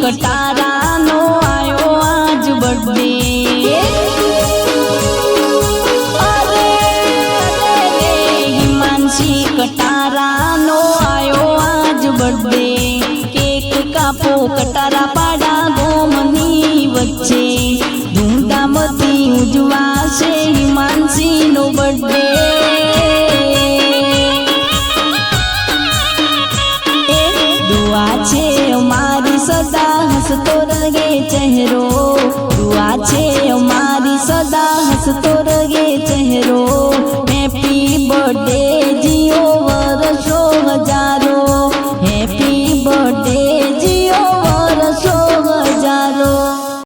कटारानो आयो आज बर्थडे। अरे हिमांशी कटारानो आयो आज बर्थडे। केक कापो कटारा पाड़ा गोमनी वच्चे, धूमधामथी उजवाशे हिमांशी नो बर्थडे। दुआ छे अमारी सदा हसतो रहे चेहरो, दुआ छे अमारी सदा हसतो रहे चेहरो। Happy birthday